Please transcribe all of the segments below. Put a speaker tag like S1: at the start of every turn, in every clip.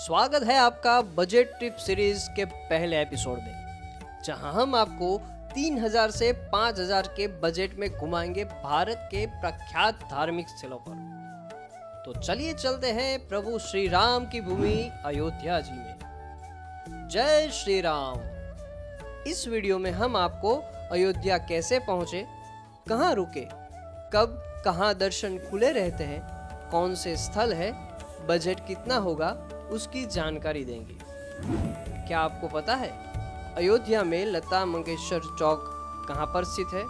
S1: स्वागत है आपका बजट ट्रिप सीरीज के पहले एपिसोड में, जहां हम आपको 3000 से 5000 के बजट में घुमाएंगे भारत के प्रख्यात धार्मिक स्थलों पर। तो चलिए चलते हैं प्रभु श्री राम की भूमि अयोध्या जी में। जय श्री राम। इस वीडियो में हम आपको अयोध्या कैसे पहुंचे, कहां रुके, कब कहां दर्शन खुले रहते हैं, कौन से स्थल है, बजट कितना होगा, उसकी जानकारी देंगे। क्या आपको पता है अयोध्या में लता मंगेशकर चौक कहां पर स्थित है?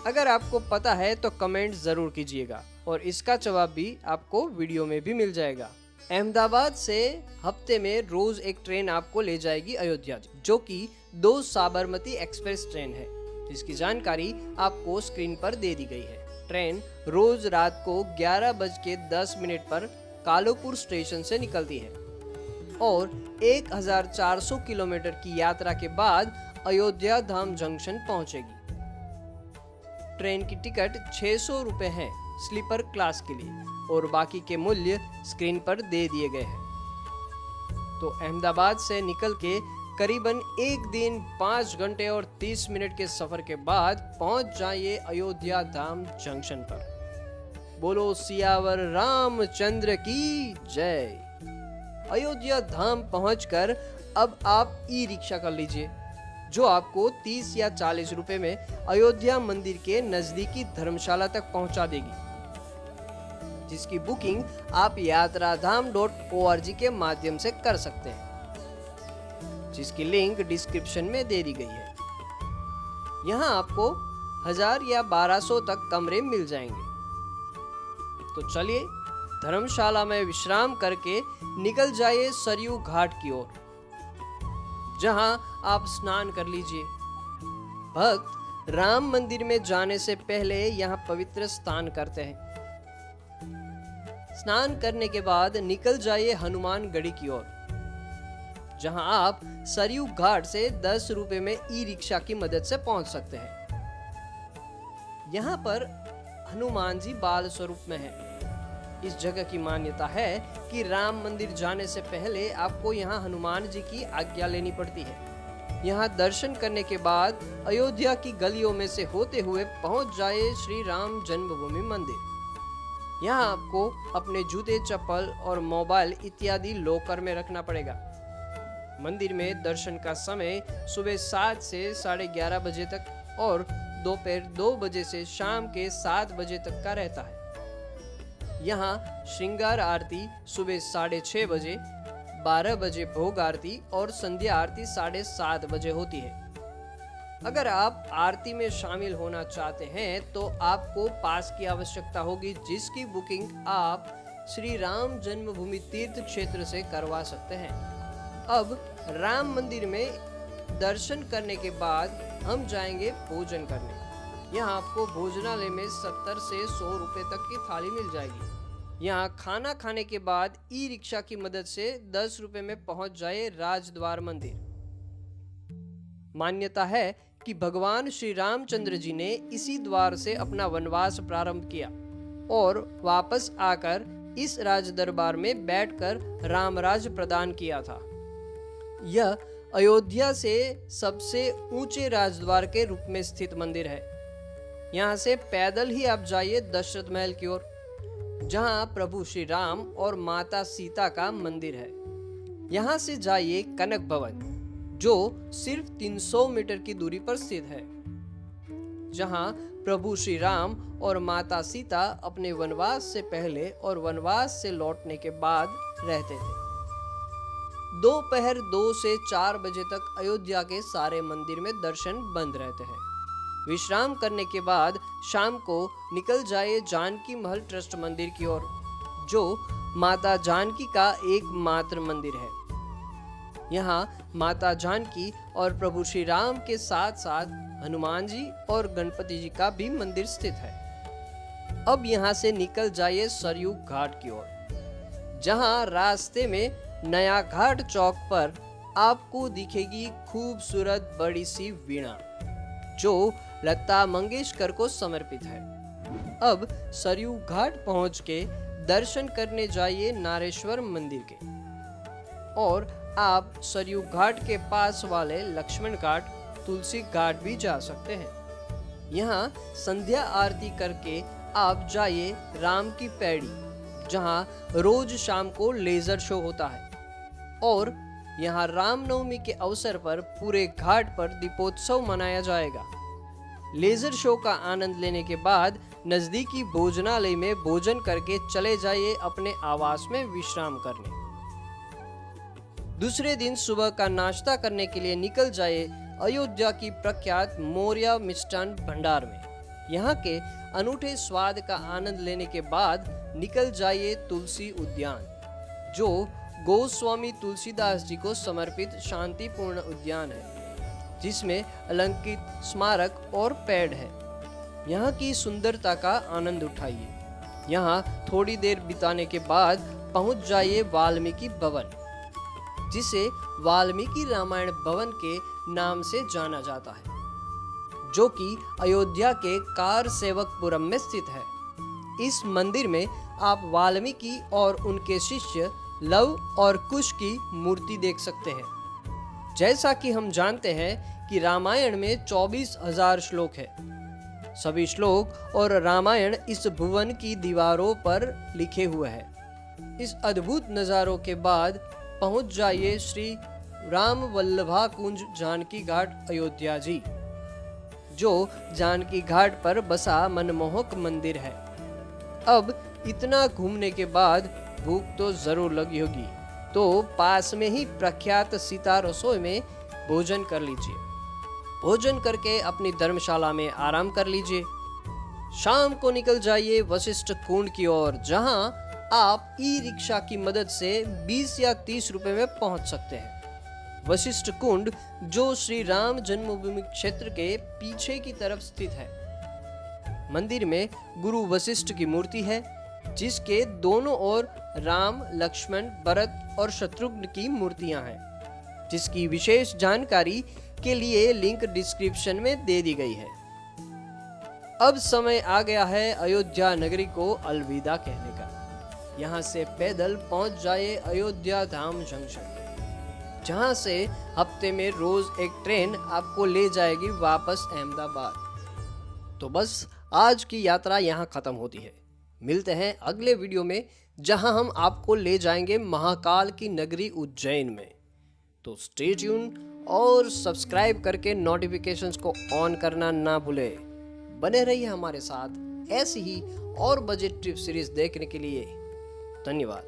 S1: अगर आपको पता है तो कमेंट जरूर कीजिएगा और इसका जवाब भी आपको वीडियो में भी मिल जाएगा। अहमदाबाद से हफ्ते में रोज एक ट्रेन आपको ले जाएगी अयोध्या, जो कि 2 साबरमती एक्सप्रेस ट्रेन है, जिसकी जानकारी आपको स्क्रीन पर दे दी गई है। ट्रेन रोज रात को 11:10 पर कालोपुर स्टेशन से निकलती है और 1400 किलोमीटर की यात्रा के बाद अयोध्या धाम जंक्शन पहुंचेगी। ट्रेन की टिकट 600 रुपए है स्लीपर क्लास के लिए और बाकी के मूल्य स्क्रीन पर दे दिए गए हैं। तो अहमदाबाद से निकल के करीबन 1 दिन 5 घंटे और 30 मिनट के सफर के बाद पहुंच जाइए अयोध्या धाम जंक्शन पर। बोलो सियावर रामचंद्र की जय। अयोध्या धाम पहुंचकर अब आप ई रिक्शा कर लीजिए, जो आपको 30 या 40 रुपए में अयोध्या मंदिर के नजदीकी धर्मशाला तक पहुंचा देगी, जिसकी बुकिंग आप yatraधाम.org के माध्यम से कर सकते हैं, जिसकी लिंक डिस्क्रिप्शन में दे दी गई है। यहाँ आपको 1000 या 1200 तक कमरे मिल जाएंगे। तो चलिए धर्मशाला में विश्राम करके निकल जाइए सरयू घाट की ओर, जहां आप स्नान कर लीजिए। भक्त राम मंदिर में जाने से पहले यहां पवित्र स्नान करते हैं। स्नान करने के बाद निकल जाइए हनुमान गढ़ी की ओर, जहां आप सरयू घाट से 10 रुपए में ई रिक्शा की मदद से पहुंच सकते हैं। यहाँ पर हनुमान जी बाल स्वरूप में है। इस जगह की मान्यता है कि राम मंदिर जाने से पहले आपको यहाँ हनुमान जी की आज्ञा लेनी पड़ती है। यहाँ दर्शन करने के बाद अयोध्या की गलियों में से होते हुए पहुंच जाए श्री राम जन्मभूमि मंदिर। यहाँ आपको अपने जूते, चप्पल और मोबाइल इत्यादि लॉकर में रखना पड़ेगा। मंदिर में दर्शन का समय सुबह 7 से 11:30 बजे तक और दोपहर 2 बजे से शाम के 7 बजे तक का रहता है। यहाँ श्रृंगार आरती सुबह 6:30 बजे, 12 बजे भोग आरती और संध्या आरती 7:30 बजे होती है। अगर आप आरती में शामिल होना चाहते हैं तो आपको पास की आवश्यकता होगी, जिसकी बुकिंग आप श्री राम जन्मभूमि तीर्थ क्षेत्र से करवा सकते हैं। अब राम मंदिर में दर्शन करने के बाद हम जाएंगे भोजन करने। यहाँ आपको भोजनालय में 70 से 100 रुपए तक की थाली मिल जाएगी। यहाँ खाना खाने के बाद ई रिक्शा की मदद से 10 रुपए में पहुंच जाए राजद्वार मंदिर। मान्यता है कि भगवान श्री रामचंद्र जी ने इसी द्वार से अपना वनवास प्रारंभ किया और वापस आकर इस राज दरबार में बैठकर रामराज प्रदान किया था। यह अयोध्या से सबसे ऊंचे राजद्वार के रूप में स्थित मंदिर है। यहाँ से पैदल ही आप जाइए दशरथ महल की ओर, जहाँ प्रभु श्री राम और माता सीता का मंदिर है। यहाँ से जाइए कनक भवन, जो सिर्फ 300 मीटर की दूरी पर स्थित है, जहाँ प्रभु श्री राम और माता सीता अपने वनवास से पहले और वनवास से लौटने के बाद रहते थे। दोपहर 2 से 4 बजे तक अयोध्या के सारे मंदिर में दर्शन बंद रहते हैं। विश्राम करने के बाद शाम को निकल जाए जानकी महल ट्रस्ट मंदिर की ओर, जो माता जानकी का एकमात्र मंदिर है। यहाँ माता जानकी और प्रभु श्री राम के साथ साथ हनुमान जी और गणपति जी का भी मंदिर स्थित है। अब यहाँ से निकल जाइए सरयू घाट की ओर, जहाँ रास्ते में नया घाट चौक पर आपको दिखेगी खूबसूरत बड़ी सी वीणा, जो लता मंगेशकर को समर्पित है। अब सरयू घाट पहुंच के दर्शन करने जाइए नारेश्वर मंदिर के। और आप सरयू घाट के पास वाले लक्ष्मण घाट, तुलसी घाट भी जा सकते हैं। यहाँ संध्या आरती करके आप जाइए राम की पैड़ी, जहाँ रोज शाम को लेजर शो होता है और यहाँ रामनवमी के अवसर पर पूरे घाट पर दीपोत्सव मनाया जाएगा। लेजर शो का आनंद लेने के बाद नजदीकी भोजनालय में भोजन करके चले जाइए अपने आवास में विश्राम करने। दूसरे दिन सुबह का नाश्ता करने के लिए निकल जाइए अयोध्या की प्रख्यात मौर्य मिष्ठान भंडार में। यहाँ के अनूठे स्वाद का आनंद लेने के बाद निकल जाइए तुलसी उद्यान, जो गोस्वामी तुलसीदास जी को समर्पित शांतिपूर्ण उद्यान है, जिसमें अलंकृत स्मारक और पेड़ है। यहाँ की सुंदरता का आनंद उठाइए। यहाँ थोड़ी देर बिताने के बाद पहुँच जाइए वाल्मीकि भवन, जिसे वाल्मीकि रामायण भवन के नाम से जाना जाता है, जो कि अयोध्या के कार सेवकपुरम में स्थित है। इस मंदिर में आप वाल्मीकि और उनके शिष्य लव और कुश की मूर्ति देख सकते हैं। जैसा कि हम जानते हैं कि रामायण में 24,000 श्लोक है। सभी श्लोक और रामायण इस भुवन की दीवारों पर लिखे हुए हैं। इस अद्भुत नज़ारों के बाद पहुंच जाइए श्री राम वल्लभा कुंज जानकी घाट अयोध्या जी, जो जानकी घाट पर बसा मनमोहक मंदिर है। अब इतना घूमने के बाद भूख तो जरूर लगी होगी, तो पास में ही प्रख्यात सीता रसोई में भोजन कर लीजिए। भोजन करके अपनी धर्मशाला में आराम कर लीजिए। शाम को निकल जाइए वशिष्ठ कुंड की ओर, जहां आप ई रिक्शा की मदद से 20 या 30 रुपए में पहुंच सकते हैं। वशिष्ठ कुंड, जो श्री राम जन्मभूमि क्षेत्र के पीछे की तरफ स्थित है। मंदिर में गुरु वशिष्ठ की मूर्ति है, जिसके दोनों ओर राम, लक्ष्मण, भरत और शत्रुघ्न की मूर्तियां हैं, जिसकी विशेष जानकारी के लिए लिंक डिस्क्रिप्शन में दे दी गई है। अब समय आ गया है अयोध्या नगरी को अलविदा कहने का। यहाँ से पैदल पहुंच जाइए अयोध्या धाम जंक्शन, जहां से हफ्ते में रोज एक ट्रेन आपको ले जाएगी वापस अहमदाबाद। तो बस आज की यात्रा यहाँ खत्म होती है। मिलते हैं अगले वीडियो में, जहां हम आपको ले जाएंगे महाकाल की नगरी उज्जैन में। तो स्टे ट्यून और सब्सक्राइब करके नोटिफिकेशंस को ऑन करना ना भूले। बने रहिए हमारे साथ ऐसी ही और बजट ट्रिप सीरीज देखने के लिए। धन्यवाद।